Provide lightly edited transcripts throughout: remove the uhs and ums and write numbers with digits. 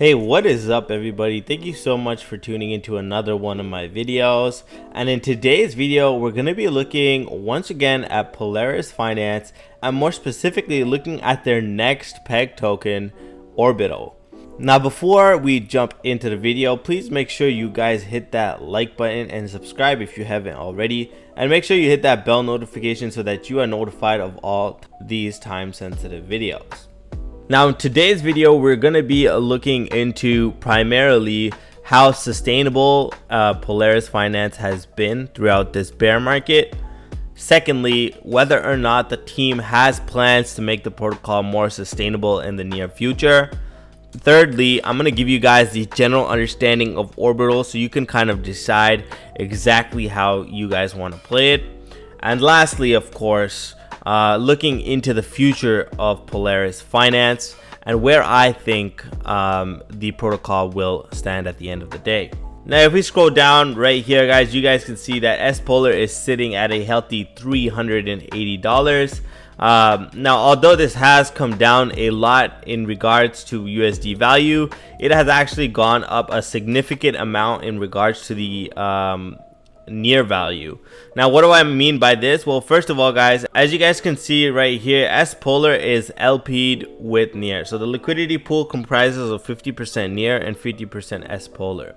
Hey, what is up everybody? Thank you so much for tuning into another one of my videos. And in today's video, we're going to be looking once again at Polaris Finance, and more specifically looking at their next peg token, Orbital. Now, before we jump into the video, please make sure you guys hit that like button and subscribe if you haven't already. And make sure you hit that bell notification so that you are notified of all these time-sensitive videos. Now, in today's video, we're going to be looking into primarily how sustainable Polaris Finance has been throughout this bear market. Secondly, whether or not the team has plans to make the protocol more sustainable in the near future. Thirdly, I'm going to give you guys the general understanding of Orbital so you can kind of decide exactly how you guys want to play it. And lastly, of course, looking into the future of Polaris Finance and where I think the protocol will stand at the end of the day. Now, if we scroll down right here, guys, you guys can see that S-Polar is sitting at a healthy $380. Now, although this has come down a lot in regards to USD value, it has actually gone up a significant amount in regards to the near value. Now, what do I mean by this? Well, first of all, guys, as you guys can see right here, S-Polar is LP'd with near. So the liquidity pool comprises of 50% near and 50% S-Polar.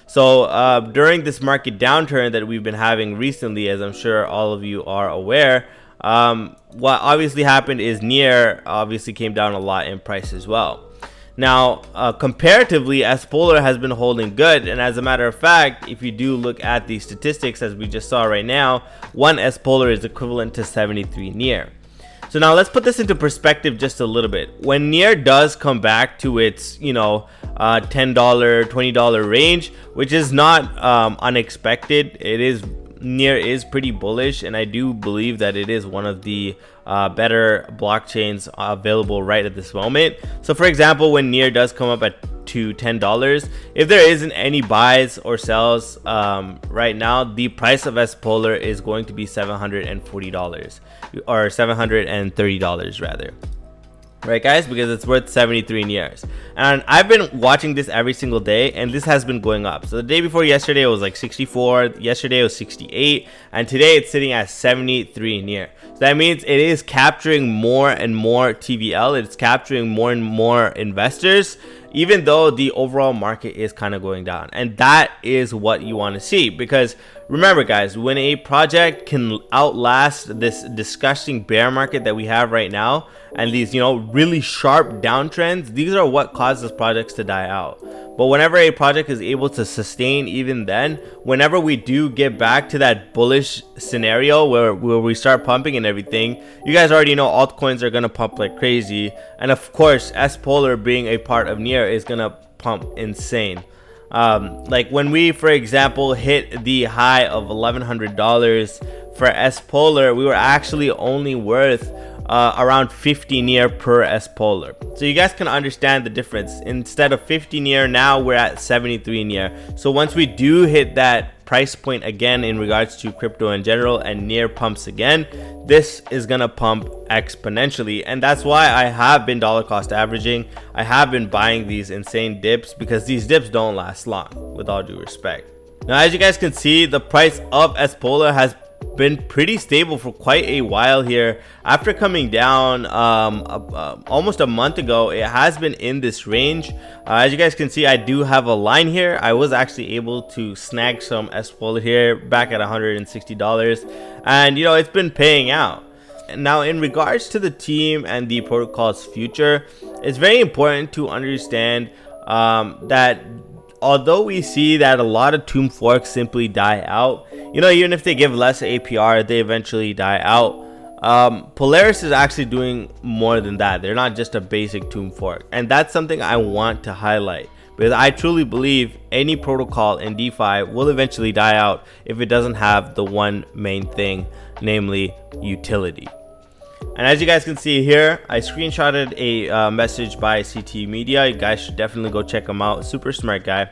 So during this market downturn that we've been having recently, as I'm sure all of you are aware, what obviously happened is near obviously came down a lot in price as well. Now, comparatively, S-Polar has been holding good, and as a matter of fact, if you do look at the statistics as we just saw right now, one S-Polar is equivalent to 73 near. So now let's put this into perspective just a little bit. When near does come back to its, $10, $20 range, which is not unexpected, near is pretty bullish, and I do believe that it is one of the better blockchains available right at this moment. So for example, when near does come up to $10, if there isn't any buys or sells right now, the price of S-Polar is going to be $740 or $730 rather. Right, guys, because it's worth 73 years. And I've been watching this every single day, and this has been going up. So the day before yesterday it was like 64, yesterday it was 68, and today it's sitting at 73 near. So that means it is capturing more and more TVL. It's capturing more and more investors, even though the overall market is kind of going down. And that is what you want to see, because remember, guys, when a project can outlast this disgusting bear market that we have right now, and these really sharp downtrends, these are what causes projects to die out. But whenever a project is able to sustain, even then, whenever we do get back to that bullish scenario where we start pumping and everything, you guys already know altcoins are gonna pump like crazy, and of course S-Polar being a part of near is gonna pump insane. Like when we, for example, hit the high of $1,100 for S-Polar, we were actually only worth around 50 near per S-Polar. So you guys can understand the difference. Instead of 50 near, now we're at 73 near. So once we do hit that price point again in regards to crypto in general, and near pumps again, this is gonna pump exponentially. And that's why I have been dollar cost averaging. I have been buying these insane dips, because these dips don't last long, with all due respect. Now, as you guys can see, the price of S-Polar has been pretty stable for quite a while here. After coming down almost a month ago, it has been in this range. As you guys can see, I do have a line here. I was actually able to snag some S-Polar here back at $160, and it's been paying out. Now, in regards to the team and the protocol's future, it's very important to understand that although we see that a lot of tomb forks simply die out, even if they give less APR, they eventually die out. Polaris is actually doing more than that. They're not just a basic tomb fork, and that's something I want to highlight, because I truly believe any protocol in DeFi will eventually die out if it doesn't have the one main thing, namely utility. And as you guys can see here, I screenshotted a message by CT Media. You guys should definitely go check him out. Super smart guy.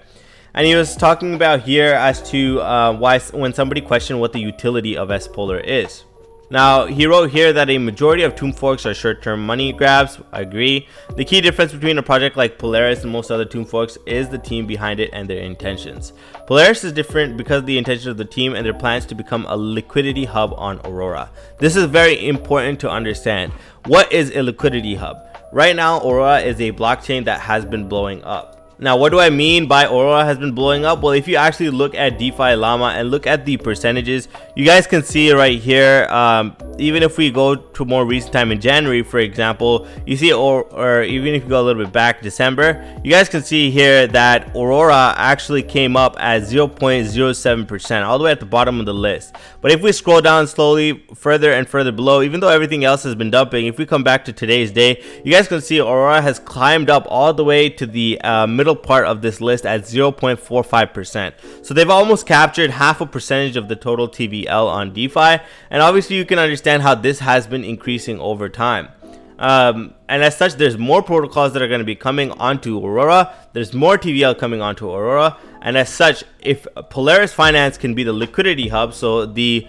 And he was talking about here as to why when somebody questioned what the utility of S-Polar is. Now, he wrote here that a majority of tomb forks are short-term money grabs. I agree. The key difference between a project like Polaris and most other tomb forks is the team behind it and their intentions. Polaris is different because of the intention of the team and their plans to become a liquidity hub on Aurora. This is very important to understand. What is a liquidity hub? Right now, Aurora is a blockchain that has been blowing up. Now, what do I mean by Aurora has been blowing up? Well, if you actually look at DeFi Llama and look at the percentages, you guys can see right here, even if we go to more recent time in January, for example, you see, or even if you go a little bit back, December, you guys can see here that Aurora actually came up at 0.07%, all the way at the bottom of the list. But if we scroll down slowly further and further below, even though everything else has been dumping, if we come back to today's day, you guys can see Aurora has climbed up all the way to the middle part of this list at 0.45%. So they've almost captured half a percentage of the total TVL on DeFi, and obviously you can understand how this has been increasing over time. And as such, there's more protocols that are going to be coming onto Aurora. There's more TVL coming onto Aurora, and as such, if Polaris Finance can be the liquidity hub, so the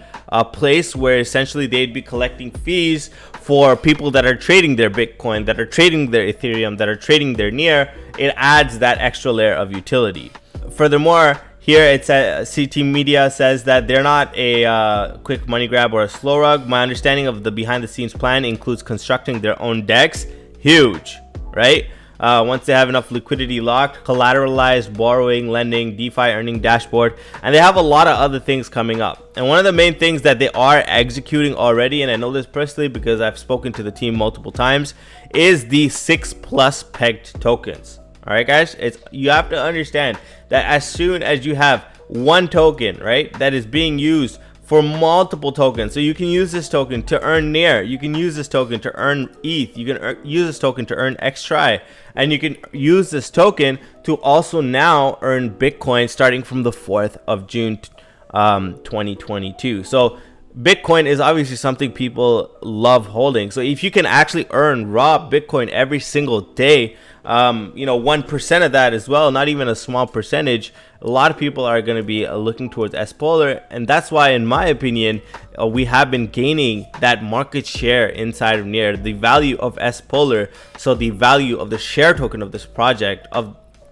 place where essentially they'd be collecting fees for people that are trading their Bitcoin, that are trading their Ethereum, that are trading their Near, it adds that extra layer of utility. Furthermore, here it's CT Media says that they're not a quick money grab or a slow rug. My understanding of the behind the scenes plan includes constructing their own decks. Huge, right? Once they have enough liquidity locked, collateralized borrowing, lending, DeFi earning dashboard, and they have a lot of other things coming up. And one of the main things that they are executing already, and I know this personally because I've spoken to the team multiple times, is the 6+ pegged tokens. All right, guys, you have to understand that as soon as you have one token, right, that is being used for multiple tokens, so you can use this token to earn Near, you can use this token to earn ETH, you can use this token to earn XTRI, and you can use this token to also now earn Bitcoin starting from the 4th of June 2022. So Bitcoin is obviously something people love holding. So if you can actually earn raw Bitcoin every single day, 1% of that as well, not even a small percentage, a lot of people are going to be looking towards S-Polar, and that's why, in my opinion, we have been gaining that market share inside of Near, the value of S-Polar. So the value of the share token of this project,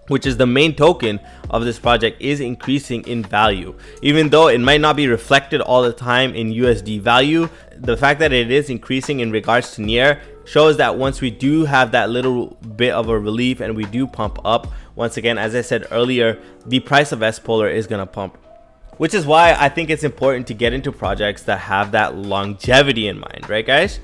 which is the main token of this project, is increasing in value. Even though it might not be reflected all the time in USD value, the fact that it is increasing in regards to Near shows that once we do have that little bit of a relief and we do pump up, once again, as I said earlier, the price of S-Polar is going to pump. Which is why I think it's important to get into projects that have that longevity in mind, right, guys?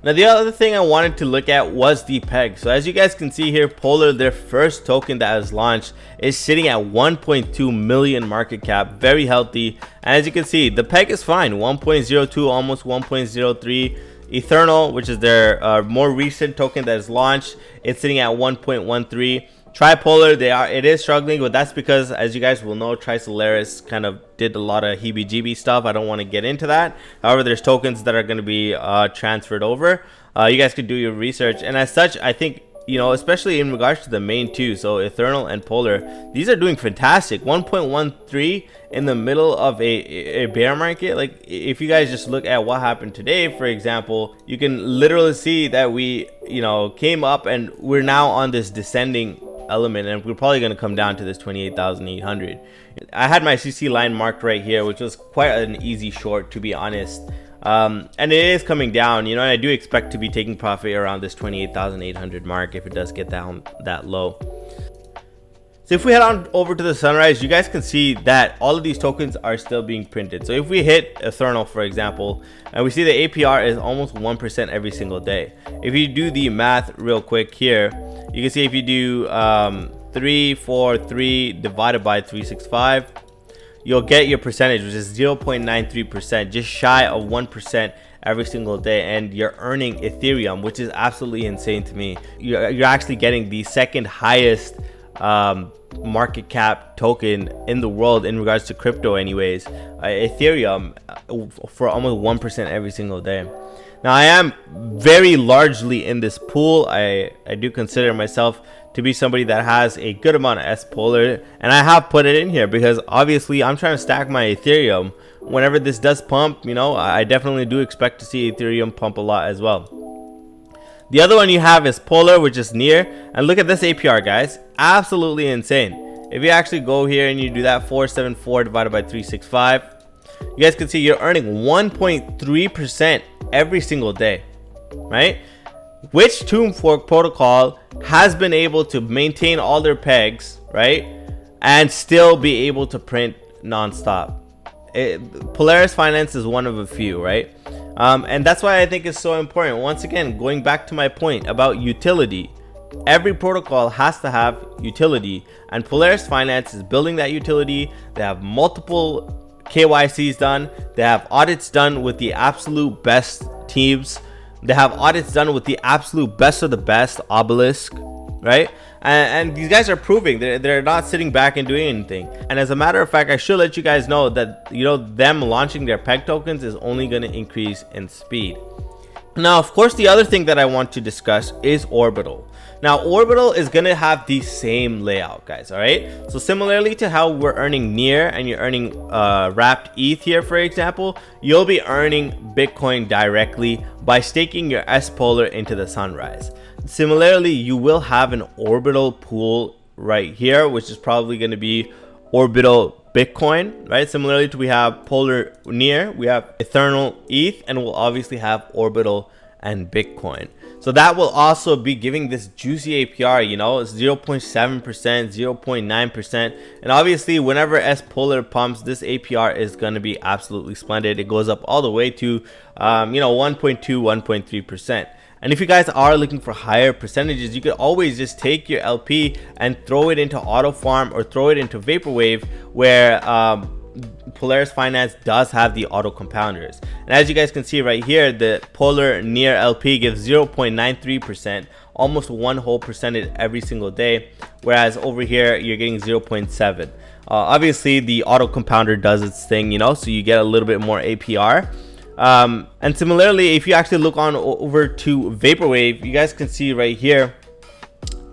Now, the other thing I wanted to look at was the peg. So as you guys can see here, Polar, their first token that was launched, is sitting at 1.2 million market cap, very healthy. And as you can see, the peg is fine, 1.02, almost 1.03. Eternal, which is their more recent token that is launched, it's sitting at 1.13. Tripolar, it is struggling, but that's because, as you guys will know, Trisolaris kind of did a lot of heebie-jeebie stuff. I don't want to get into that. However, there's tokens that are going to be transferred over. You guys could do your research, and as such, I think, especially in regards to the main two, so Eternal and Polar, these are doing fantastic. 1.13 in the middle of a bear market. Like, if you guys just look at what happened today, for example, you can literally see that we came up and we're now on this descending element, and we're probably going to come down to this 28,800. I had my CC line marked right here, which was quite an easy short, to be honest. And it is coming down, and I do expect to be taking profit around this 28,800 mark if it does get down that low. So if we head on over to the sunrise, you guys can see that all of these tokens are still being printed. So if we hit Eternal, for example, and we see the APR is almost 1% every single day. If you do the math real quick here, you can see if you do 343 divided by 365, you'll get your percentage, which is 0.93%, just shy of 1% every single day, and you're earning Ethereum, which is absolutely insane to me. You're actually getting the second highest market cap token in the world in regards to crypto anyways, Ethereum, for almost 1% every single day. Now, I am very largely in this pool. I do consider myself to be somebody that has a good amount of S Polar, and I have put it in here because obviously I'm trying to stack my Ethereum. Whenever this does pump, you know, I definitely do expect to see Ethereum pump a lot as well. The other one you have is Polar, which is near, and look at this APR, guys. Absolutely insane. If you actually go here and you do that 474 divided by 365, you guys can see you're earning 1.3% every single day, right? Which Tomb Fork protocol has been able to maintain all their pegs, right, and still be able to print non-stop? Polaris Finance is one of a few, right? And that's why I think it's so important. Once again, going back to my point about utility, every protocol has to have utility, and Polaris Finance is building that utility. They have multiple KYCs done, they have audits done with the absolute best teams, they have audits done with the absolute best of the best, Obelisk, right? And these guys are proving they're not sitting back and doing anything. And as a matter of fact, I should let you guys know that, you know, them launching their peg tokens is only going to increase in speed. Now, of course, the other thing that I want to discuss is Orbital. Now, Orbital is going to have the same layout, guys, all right? So similarly to how we're earning near and you're earning wrapped ETH here, for example, you'll be earning Bitcoin directly by staking your S Polar into the Sunrise. Similarly, you will have an Orbital pool right here, which is probably going to be Orbital Bitcoin, right? Similarly to we have Polar near, we have Eternal ETH, and we'll obviously have Orbital and Bitcoin. So that will also be giving this juicy APR, you know, 0.7%, 0.9%. And obviously, whenever S Polar pumps, this APR is going to be absolutely splendid. It goes up all the way to, you know, 1.2, 1.3%. And if you guys are looking for higher percentages, you could always just take your LP and throw it into Auto Farm or throw it into Vaporwave, where Polaris Finance does have the auto compounders. And as you guys can see right here, the Polar near LP gives 0.93%, almost 1 whole percentage every single day, whereas over here you're getting 0.7. Obviously the auto compounder does its thing, you know, so you get a little bit more APR. And similarly, if you actually look on over to Vaporwave, you guys can see right here,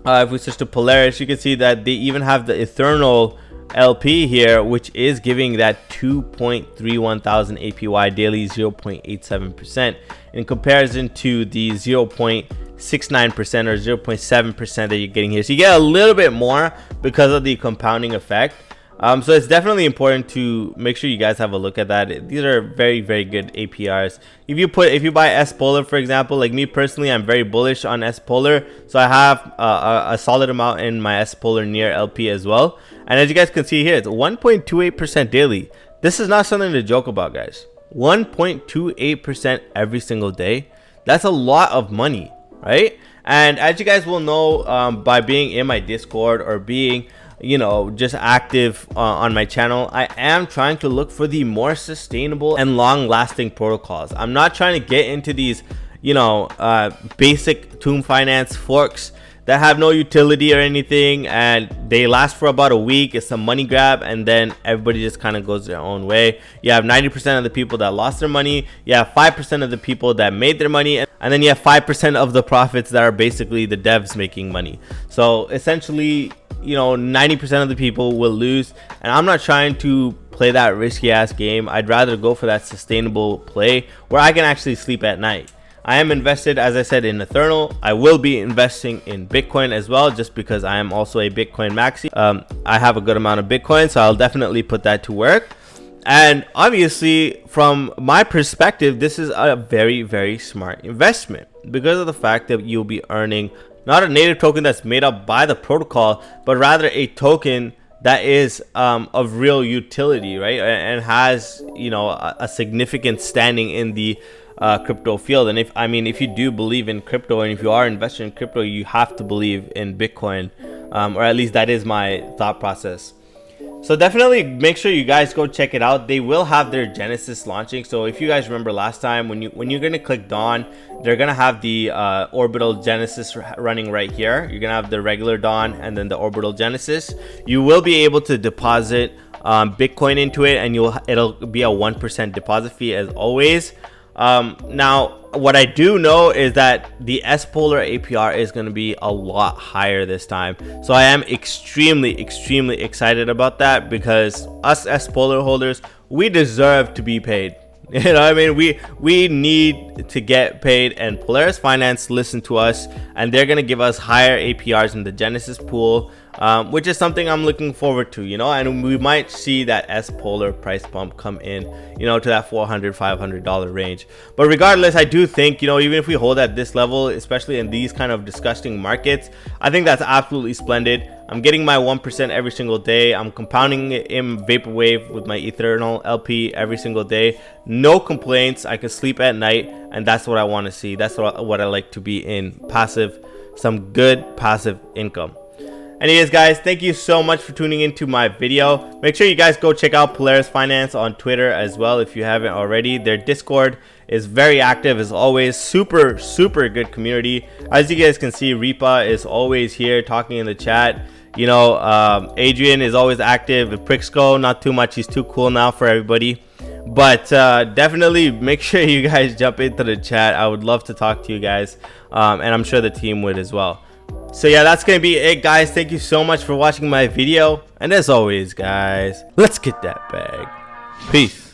if we switch to Polaris, you can see that they even have the Eternal LP here, which is giving that 2.31 thousand APY daily, 0.87%, in comparison to the 0.69% or 0.7% that you're getting here. So you get a little bit more because of the compounding effect. So it's definitely important to make sure you guys have a look at that. These are very, very good APRs. If you buy S Polar, for example, like me personally, I'm very bullish on S Polar, so I have a solid amount in my S Polar near LP as well. And as you guys can see here, it's 1.28% daily. This is not something to joke about, guys. 1.28% every single day. That's a lot of money, right? And as you guys will know, by being in my Discord or being, you know, just active on my channel, I am trying to look for the more sustainable and long-lasting protocols. I'm not trying to get into these, you know, basic Tomb Finance forks that have no utility or anything, and they last for about a week. It's a money grab, and then everybody just kind of goes their own way. You have 90% of the people that lost their money, you have 5% of the people that made their money, and then you have 5% of the profits that are basically the devs making money. So essentially, you know, 90% of the people will lose, and I'm not trying to play that risky ass game. I'd rather go for that sustainable play where I can actually sleep at night. I am invested, as I said, in Eternal. I will be investing in Bitcoin as well, just because I am also a Bitcoin maxi. I have a good amount of Bitcoin, so I'll definitely put that to work. And obviously, from my perspective, this is a very, very smart investment because of the fact that you'll be earning not a native token that's made up by the protocol, but rather a token that is of real utility, right? And has, you know, a significant standing in the crypto field. And if you do believe in crypto, and if you are invested in crypto, you have to believe in Bitcoin, or at least that is my thought process. So definitely make sure you guys go check it out. They will have their Genesis launching. So if you guys remember last time, when you're gonna click Dawn, they're gonna have the Orbital Genesis running right here. You're gonna have the regular Dawn and then the Orbital Genesis. You will be able to deposit Bitcoin into it, and it'll be a 1% deposit fee as always. Now what I do know is that the S Polar APR is going to be a lot higher this time, so I am extremely excited about that, because us S Polar holders, we deserve to be paid. You know what I mean? We need to get paid, and Polaris Finance listened to us, and they're gonna give us higher APRs in the Genesis pool, which is something I'm looking forward to, you know. And we might see that S Polar price bump come in, you know, to that $400-$500 range. But regardless, I do think, you know, even if we hold at this level, especially in these kind of disgusting markets, I think that's absolutely splendid. I'm getting my 1% every single day. I'm compounding it in Vaporwave with my Eternal LP every single day. No complaints. I can sleep at night, and that's what I want to see. That's what I like to be in. Passive, some good passive income. Anyways, guys, thank you so much for tuning into my video. Make sure you guys go check out Polaris Finance on Twitter as well if you haven't already. Their Discord is very active as always. Super good community. As you guys can see, Reapa is always here talking in the chat. You know, Adrian is always active. Prixco, not too much. He's too cool now for everybody. But definitely make sure you guys jump into the chat. I would love to talk to you guys, and I'm sure the team would as well. So yeah, that's gonna be it, guys. Thank you so much for watching my video, and as always, guys, let's get that bag. Peace.